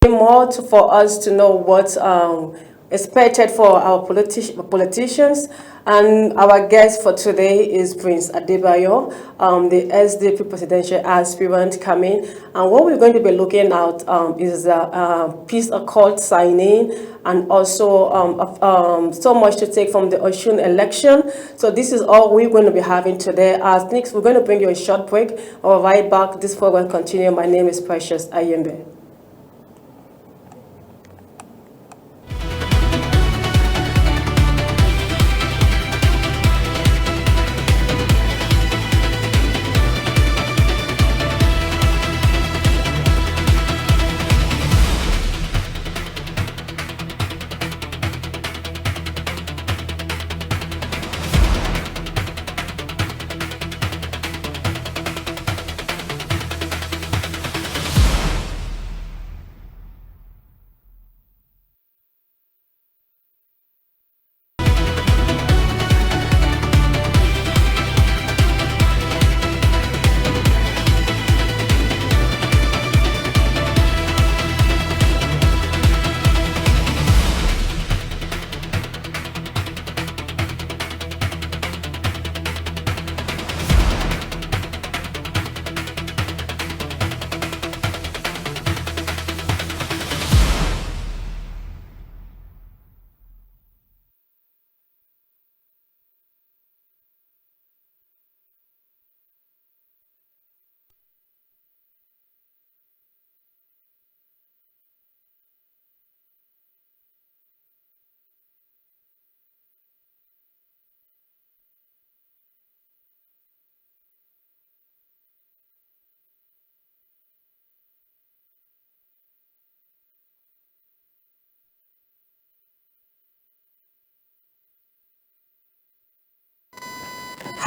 more for us to know what's expected for our politicians. And our guest for today is Prince Adebayo, the SDP Presidential Aspirant coming. And what we're going to be looking at is the peace accord signing, and also so much to take from the Osun election. So this is all we're going to be having today. Next, we're going to bring you a short break. I'll right back. This program will continue. My name is Precious Anyebe.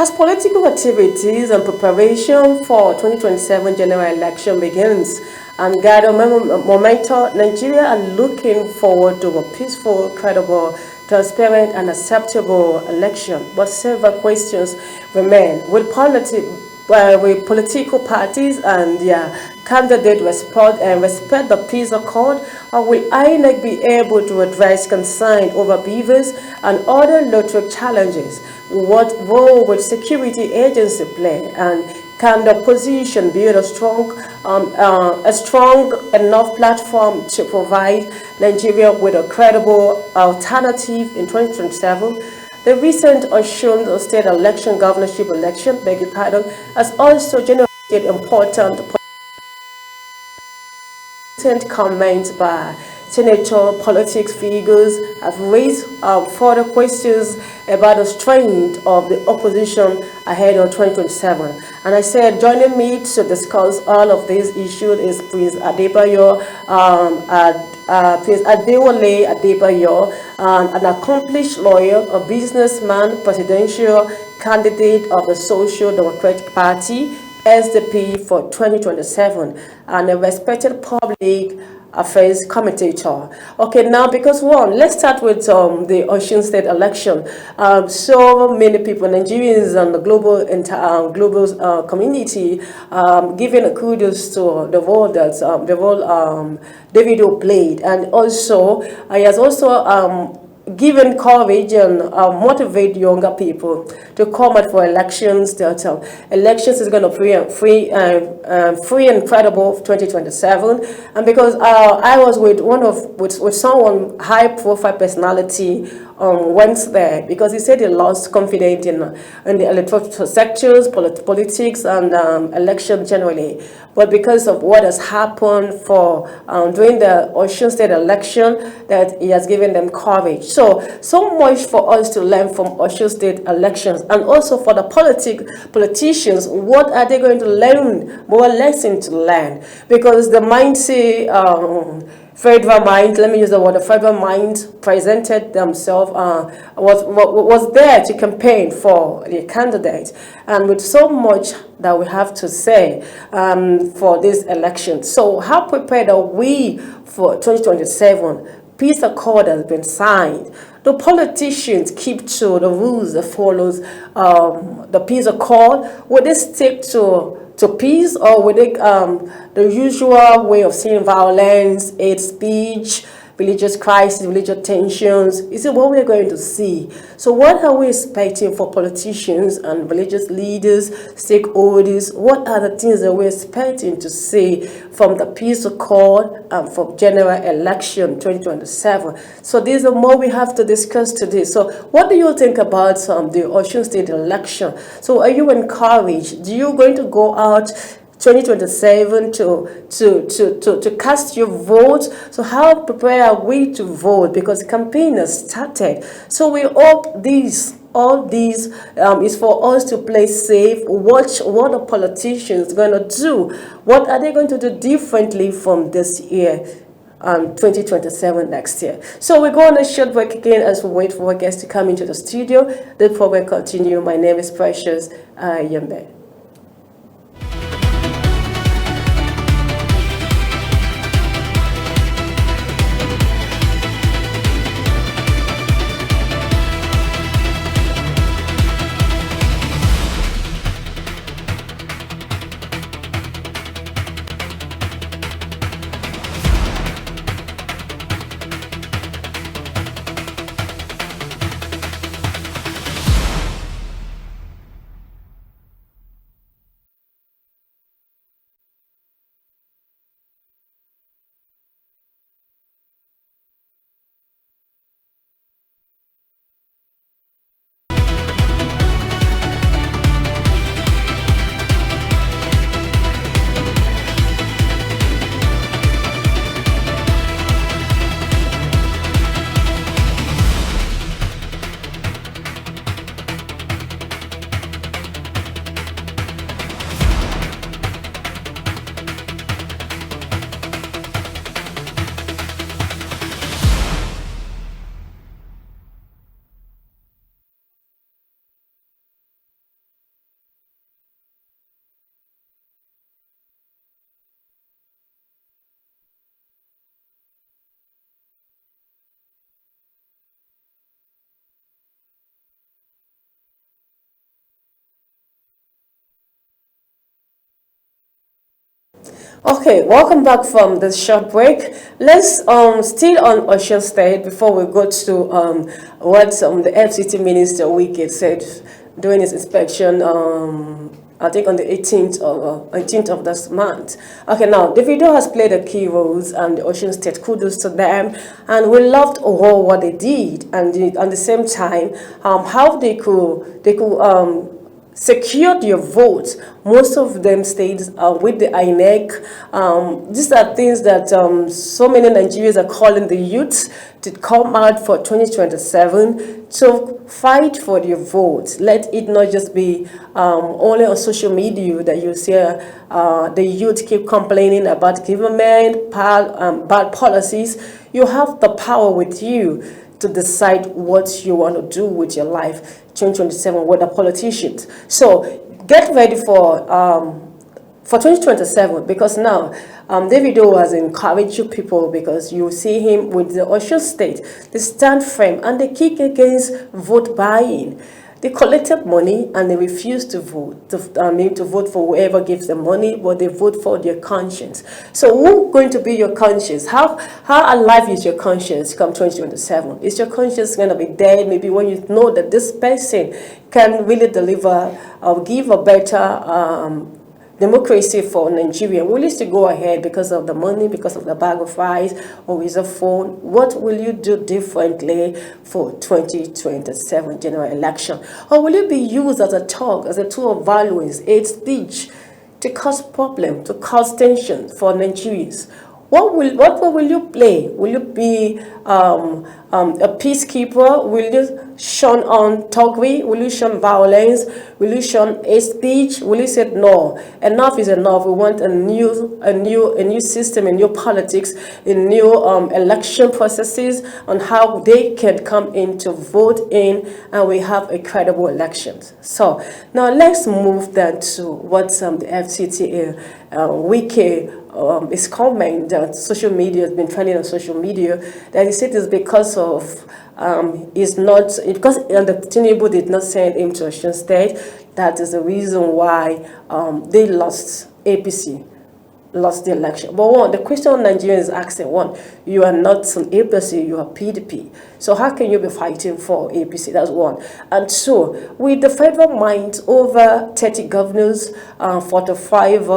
As political activities and preparation for 2027 general election begins and gather momentum, Nigeria are looking forward to a peaceful, credible, transparent, and acceptable election. But several questions remain. Will political parties and their candidate respect the peace accord, or will INEC be able to address concern over beavers and other electoral challenges? What role will security agency play, and can the opposition build a strong enough platform to provide Nigeria with a credible alternative in 2027? The recent Osun State election, governorship election, has also generated important comments by senator politics figures have raised further questions about the strength of the opposition ahead of 2027. And I said, joining me to discuss all of these issues is Prince Adebayo, Prince Adewole Adebayo, an accomplished lawyer, a businessman, presidential candidate of the Social Democratic Party, SDP for 2027, and a respected public affairs commentator. Okay, now because let's start with the Osun State election. So many people, Nigerians and the global community, giving a kudos to the role that Davido played, and also he has also given courage and motivate younger people to come out for elections. That elections is going to be free and credible 2027. And because I was with someone high profile personality went there, because he said he lost confidence in the electoral sectors, politics, and election generally. But because of what has happened during the Osun State election, that he has given them courage. So much for us to learn from Osun State elections, and also for the politicians. What are they going to learn? More lessons to learn, because the mindset. Federal mind, let me use the word, the federal mind presented themselves, was there to campaign for the candidate. And with so much that we have to say for this election. So how prepared are we for 2027? Peace accord has been signed. The politicians keep to the rules that follows the peace accord. Will they stick to to peace, or will they the usual way of seeing violence, hate speech, religious crisis, religious tensions? Is it what we're going to see? So what are we expecting for politicians and religious leaders, stakeholders? What are the things that we're expecting to see from the peace accord for general election 2027? So these are more we have to discuss today. So what do you think about the Osun State election? So are you encouraged? Do you going to go out 2027 to cast your vote? So how prepared are we to vote? Because campaign has started. So we hope all these is for us to play safe, watch what the politicians going to do. What are they going to do differently from this year? 2027 next year. So we're going on a short break again as we wait for our guests to come into the studio. Before we continue, my name is Precious Anyebe. Okay, welcome back from this short break. Let's still on Osun State before we go to what the FCT Minister Wike said during his inspection. I think on the 18th of this month. Okay, now Davido has played a key roles and the Osun State, kudos to them, and we loved all what they did, and at the same time how they could secured your votes. Most of them stayed with the INEC. These are things that so many Nigerians are calling the youth to come out for 2027 to fight for their votes. Let it not just be only on social media that you see the youth keep complaining about government, bad policies. You have the power with you to decide what you want to do with your life 2027 with the politicians. So get ready for 2027, because now Davido has encouraged you people, because you see him with the Osun State. They stand firm and they kick against vote buying. They collected money and they refuse to vote. To vote for whoever gives them money, but they vote for their conscience. So who's going to be your conscience? How alive is your conscience come 2027? Is your conscience going to be dead? Maybe when you know that this person can really deliver or give a better democracy for Nigeria, will you still go ahead because of the money, because of the bag of rice, or with a phone? What will you do differently for 2027 general election? Or will it be used as a talk, as a tool of violence, hate speech, to cause problem, to cause tension for Nigerians? What will you play? Will you be a peacekeeper? Will you shun on thuggery? Will you shun violence? Will you shun hate speech? Will you say no? Enough is enough. We want a new system, a new politics, a new election processes on how they can come in to vote in, and we have a credible elections. So now let's move then to what the FCT Wike is comment that social media has been trending on social media, that he said is because of because the Tinubu did not send him to Osun State, that is the reason why they lost APC. Lost the election. But one, the question Nigerians is asking, one, you are not an APC, you are PDP. So how can you be fighting for APC? That's one. And two, with the federal might over 30 governors, 45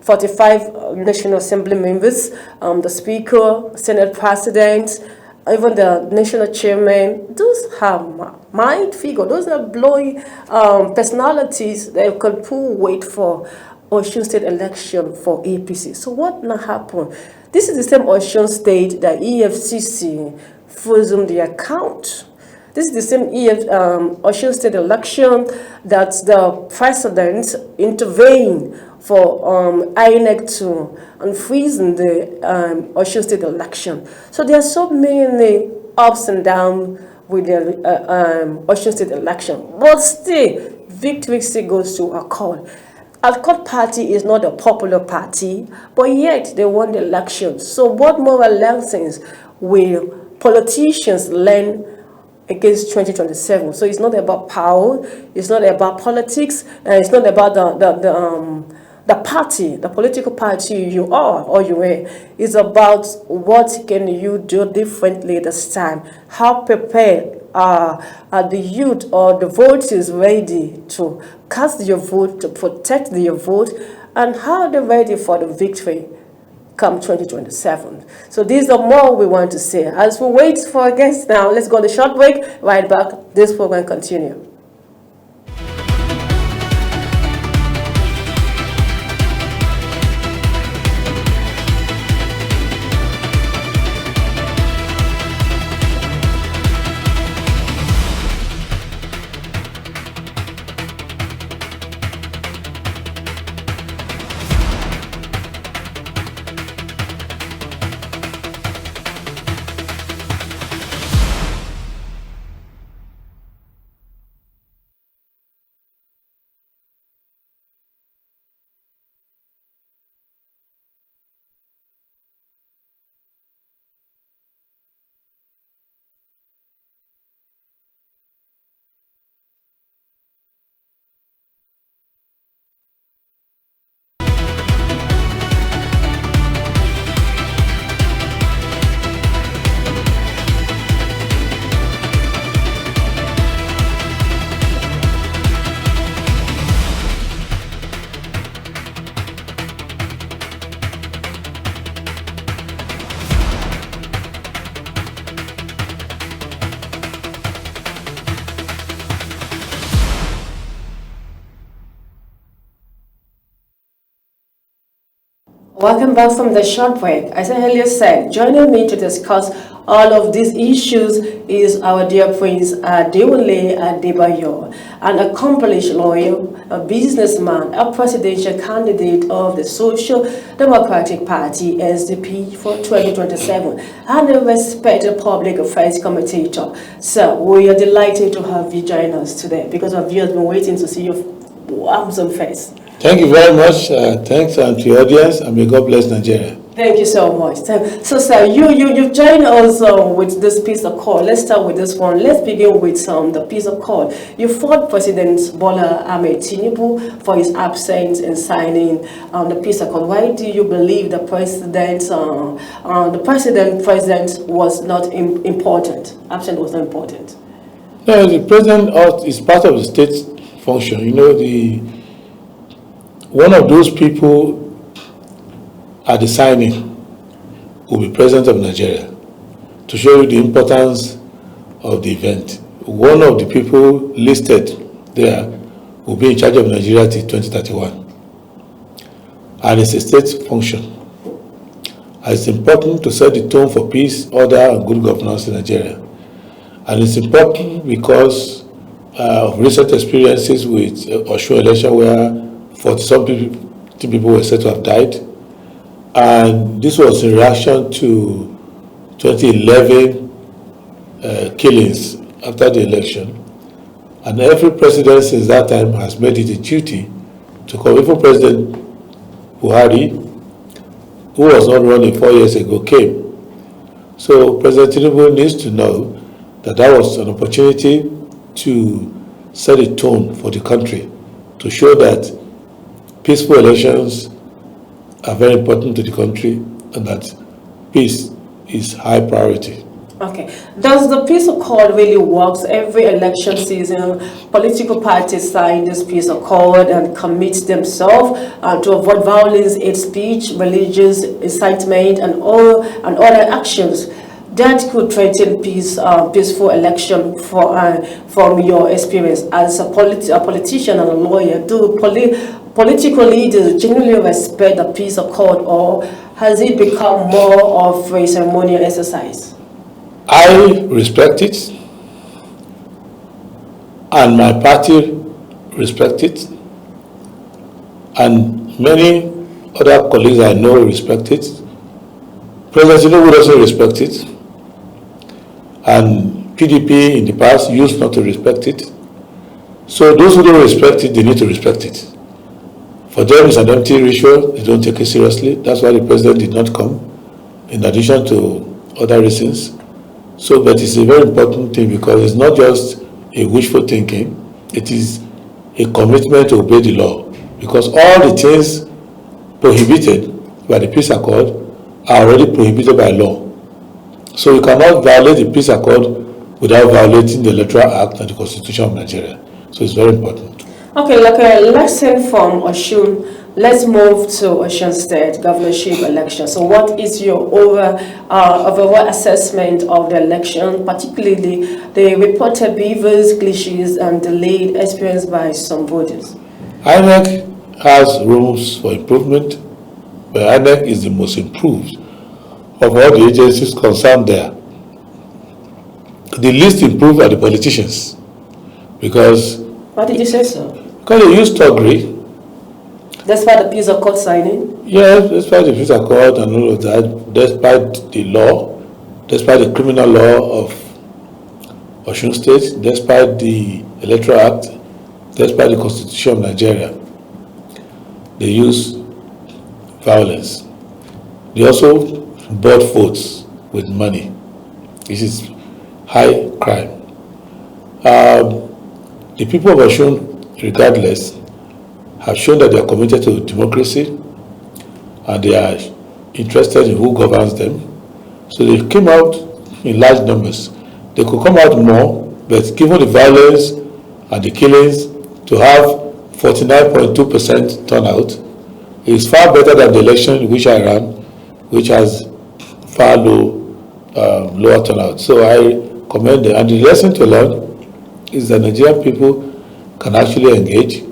45 National Assembly members, the Speaker, Senate President, even the national chairman, those have mind figure, those are blowing personalities that could pull weight for Osun State election for APC. So what now happened? This is the same Osun State that EFCC frozen the account. This is the same Osun State election that the president intervened for INEC to unfreezing the Osun State election. So there are so many ups and downs with the Osun State election. But still, victory still goes to Accord. Accord party is not a popular party, but yet they won the election. So what moral lessons will politicians learn against 2027? So it's not about power, it's not about politics, it's not about the party, the political party you are or you were. It's about what can you do differently this time. How prepared are the youth or the voters ready to cast your vote, to protect your vote, and how they're ready for the victory come 2027. So these are more we want to say. As we wait for our guests now, let's go on a short break. Right back, this program continue. Welcome back from the short break. As I earlier said, joining me to discuss all of these issues is our dear Prince Adewole Adebayo, an accomplished lawyer, a businessman, a presidential candidate of the Social Democratic Party SDP for 2027, and a respected public affairs commentator. So we are delighted to have you join us today because our viewers have been waiting to see your handsome face. Thank you very much. Thanks to the audience, and may God bless Nigeria. Thank you so much. So, sir, you've joined us with this piece of call. Let's start with this one. Let's begin with the piece of call. You fought President Bola Ahmed Tinubu for his absence in signing the peace accord. Why do you believe the president was not important? Absence was not important. No, the president is part of the state function. You know, one of those people at the signing will be President of Nigeria to show you the importance of the event. One of the people listed there will be in charge of Nigeria till 2031. And it's a state function. And it's important to set the tone for peace, order, and good governance in Nigeria. And it's important because of recent experiences with Osun election where 40-some people were said to have died, and this was in reaction to 2011 killings after the election. And every president since that time has made it a duty to come. Even President Buhari, who was not running 4 years ago, came. So President Tinubu needs to know that that was an opportunity to set a tone for the country, to show that peaceful elections are very important to the country and that peace is high priority. Okay. Does the peace accord really work? Every election season, political parties sign this peace accord and commit themselves to avoid violence, hate speech, religious incitement, and other actions that could threaten peaceful election. From your experience as a politician and a lawyer, do political leaders genuinely respect the peace accord, or has it become more of a ceremonial exercise? I respect it, and my party respect it, and many other colleagues I know respect it. President Tinubu also respect it, and PDP in the past used not to respect it. So those who don't respect it, they need to respect it. For them, it's an empty ritual. They don't take it seriously. That's why the president did not come, in addition to other reasons. So, but it's a very important thing because it's not just a wishful thinking. It is a commitment to obey the law, because all the things prohibited by the peace accord are already prohibited by law. So you cannot violate the peace accord without violating the Electoral Act and the Constitution of Nigeria. So it's very important. Okay, like a lesson from Osun, let's move to Osun State governorship election. So what is your overall assessment of the election, particularly the reported beavers, glitches, and delayed experienced by some voters? INEC has rooms for improvement, but INEC is the most improved of all the agencies concerned there. The least improved are the politicians, because... Why did you say so? Because they use thuggery. Despite the peace accord signing? Yes, despite the peace accord and all of that, despite the law, despite the criminal law of Osun State, despite the Electoral Act, despite the Constitution of Nigeria, they use violence. They also bought votes with money. This is high crime. The people of Osun, regardless, have shown that they are committed to democracy and they are interested in who governs them. So they came out in large numbers. They could come out more, but given the violence and the killings, to have 49.2% turnout is far better than the election in which I ran, which has far lower turnout. So I commend them. And the lesson to learn is that Nigerian people can actually engage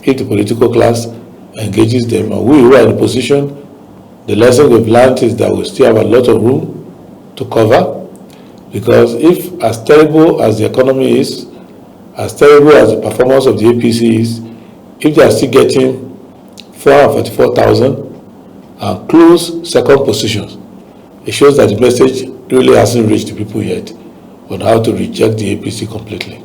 if the political class engages them. And we who are in a position, the lesson we've learned is that we still have a lot of room to cover, because if as terrible as the economy is, as terrible as the performance of the APC is, if they are still getting 444,000 and close second positions, it shows that the message really hasn't reached the people yet on how to reject the APC completely.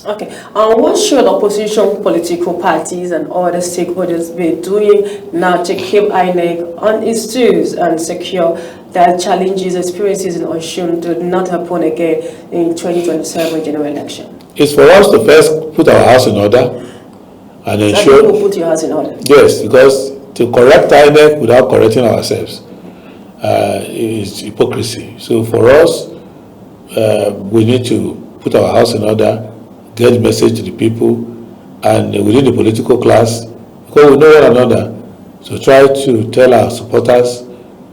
Okay, what should opposition political parties and other stakeholders be doing now to keep INEC on its toes and secure that challenges, experiences in Osun do not happen again in 2027 general election? It's for us to first put our house in order and ensure... That you put your house in order? Yes, because to correct INEC without correcting ourselves is hypocrisy. So for us, we need to put our house in order, get the message to the people, and within the political class, because we know one another, to try to tell our supporters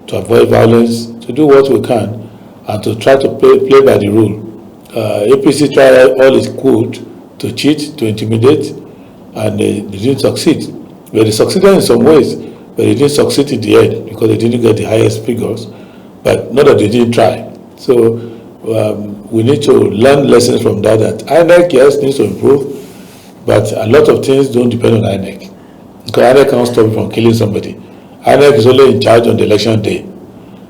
to avoid violence, to do what we can, and to try to play by the rule. APC tried all it could to cheat, to intimidate, and they didn't succeed. Well, they succeeded in some ways, but they didn't succeed in the end because they didn't get the highest figures, but not that they didn't try. So we need to learn lessons from that INEC, yes, needs to improve, but a lot of things don't depend on INEC. Because INEC can't stop you from killing somebody. INEC is only in charge on the election day.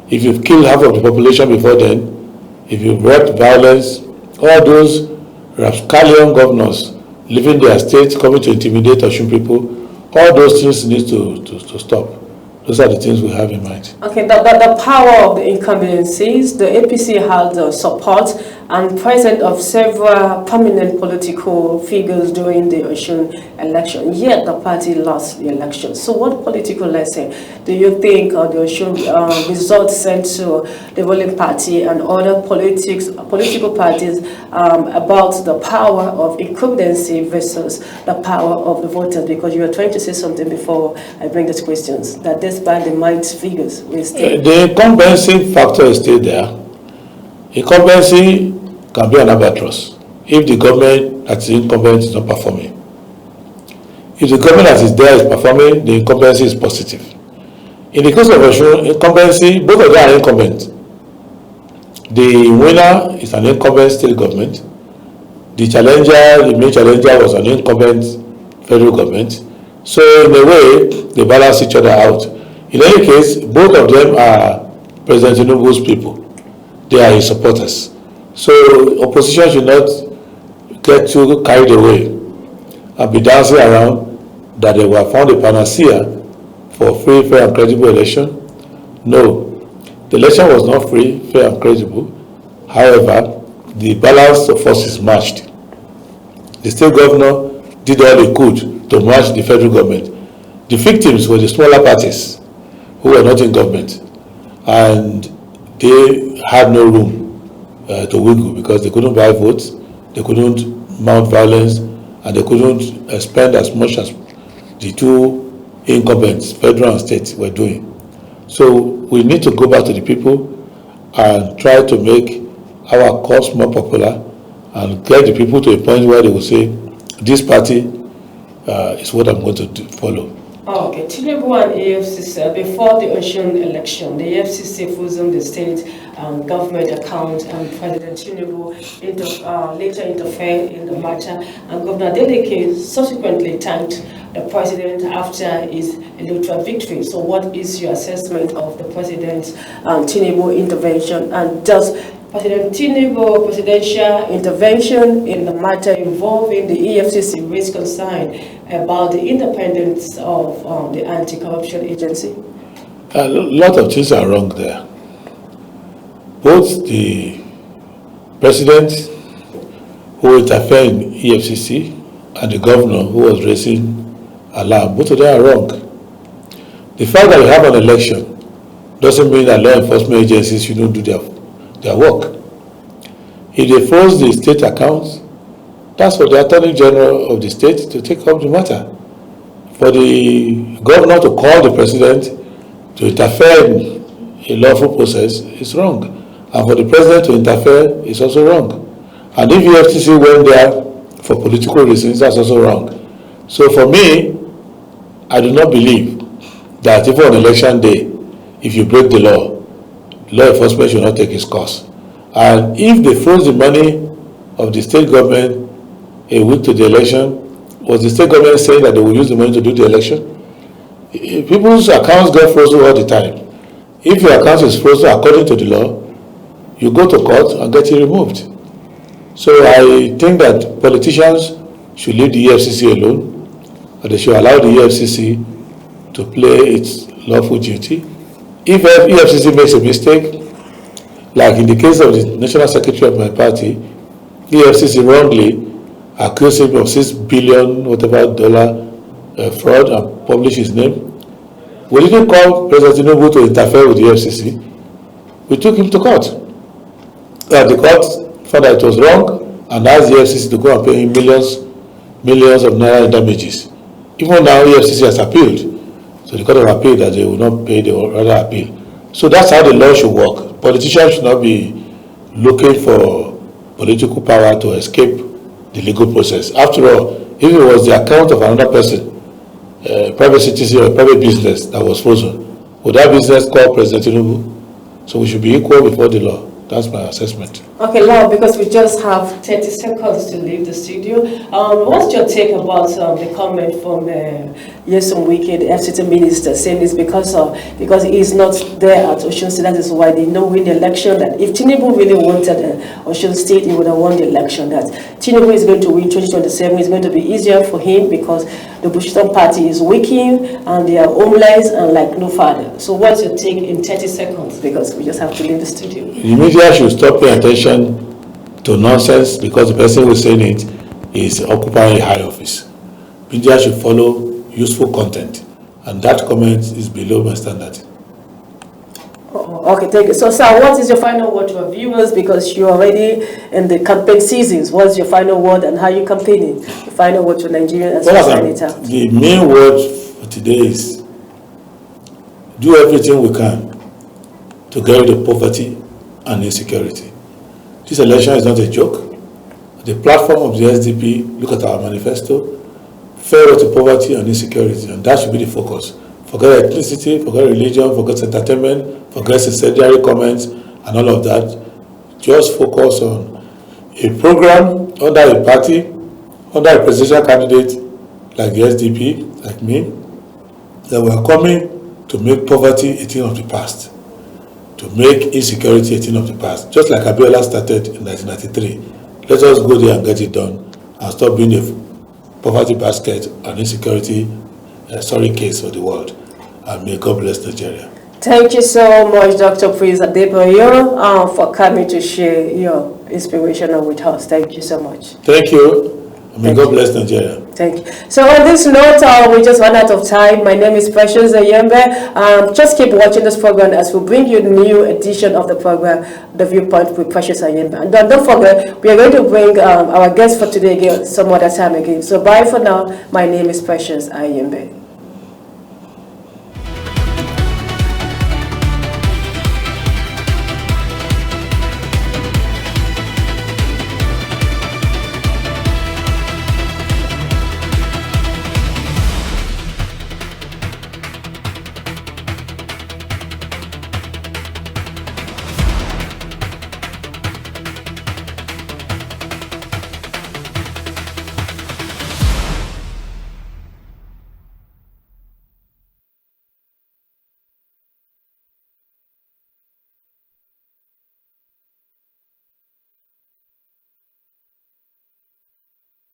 If you've killed half of the population before then, if you've wreaked violence, all those rapscallion governors leaving their states, coming to intimidate Osun people, all those things need to stop. Those are the things we have in mind. Okay, the power of the incumbencies, the APC has the support and present of several prominent political figures during the Osun election, yet the party lost the election. So what political lesson do you think the Osun results sent to the ruling party and other political parties about the power of incumbency versus the power of the voters? Because you were trying to say something before I bring these questions, that despite the might figures, we still... The incumbency factor is still there. Incumbency can be an albatross if the government that is incumbent is not performing. If the government that is there is performing, the incumbency is positive. In the case of Osun, incumbency, both of them are incumbent. The winner is an incumbent state government. The challenger, the main challenger, was an incumbent federal government. So in a way, they balance each other out. In any case, both of them are President Tinubu's people. They are his supporters. So opposition should not get too carried away and be dancing around that they were found a panacea for free, fair and credible election. No, the election was not free, fair and credible. However, the balance of forces matched. The state governor did all he could to match the federal government. The victims were the smaller parties who were not in government, and they had no room to wiggle because they couldn't buy votes, they couldn't mount violence, and they couldn't spend as much as the two incumbents, federal and state, were doing. So we need to go back to the people and try to make our cause more popular and get the people to a point where they will say, this party is what I'm going to follow. Oh, okay, Tinubu and AFCC, before the Osun election, the AFCC frozen the state government account, and President Tinubu later interfered in the matter, and Governor Adeleke subsequently thanked the president after his electoral victory. So what is your assessment of the President's Tinubu intervention, and does President Tinubu presidential intervention in the matter involving the EFCC raise concern about the independence of the anti-corruption agency? A lot of things are wrong there. Both the president who interfered in EFCC and the governor who was raising alarm, both of them are wrong. The fact that we have an election doesn't mean that law enforcement agencies shouldn't do their work. If they froze the state accounts, that's for the Attorney General of the state to take up the matter. For the governor to call the president to interfere in a lawful process is wrong. And for the president to interfere is also wrong. And if UFCC went there for political reasons, that's also wrong. So for me, I do not believe that even on election day, if you break the law enforcement should not take its course. And if they froze the money of the state government a week to the election, was the state government saying that they will use the money to do the election? People's accounts get frozen all the time. If your account is frozen according to the law, you go to court and get it removed. So I think that politicians should leave the EFCC alone, and they should allow the EFCC to play its lawful duty. If EFCC makes a mistake, like in the case of the National Secretary of my party, EFCC wrongly accused him of $6 billion fraud and published his name. We didn't call President Tinubu to interfere with the EFCC. We took him to court. The court found that it was wrong and asked the EFCC to go and pay him millions of naira in damages. Even now, EFCC has appealed. So the Court of Appeal that they will not pay, they will rather appeal. So that's how the law should work. Politicians should not be looking for political power to escape the legal process. After all, if it was the account of another person, private citizen or private business that was frozen, would that business call President Tinubu? So we should be equal before the law. That's my assessment. Okay, Lau, because we just have 30 seconds to leave the studio. What's your take about the comment from Nyesom Wike, the FCT minister, saying this because he's not there at Osun State, that is why they don't win the election, that if Tinubu really wanted Osun State, he would have won the election, that Tinubu is going to win 2027, it's going to be easier for him because the Bushiton party is weakening and they are homeless and like no father. So what's your take in 30 seconds, because we just have to leave the studio? The media should stop paying attention to nonsense because the person who is saying it is occupying a high office. Media should follow useful content, and that comment is below my standard. Okay, thank you. So, sir, what is your final word to our viewers? Because you're already in the campaign seasons. What's your final word and how are you campaigning? Your final word to Nigerians as senator. The main word for today is do everything we can to get rid of poverty and insecurity. This election is not a joke. The platform of the SDP, look at our manifesto, farewell to poverty and insecurity, and that should be the focus. Forget ethnicity, forget religion, forget entertainment, forget incendiary comments and all of that. Just focus on a program under a party, under a presidential candidate like the SDP, like me, that we are coming to make poverty a thing of the past, to make insecurity a thing of the past. Just like Abiola started in 1993. Let us go there and get it done and stop being a poverty basket and insecurity sorry case for the world. And may God bless Nigeria. Thank you so much, Dr. Prince Adebayo, for coming to share your inspiration with us. Thank you so much. Thank you. And may God bless Nigeria. Thank you. So on this note, we just run out of time. My name is Precious Anyebe. Just keep watching this program as we bring you a new edition of the program, The Viewpoint with Precious Anyebe. And don't forget, we are going to bring our guest for today again some other time again. So bye for now. My name is Precious Anyebe.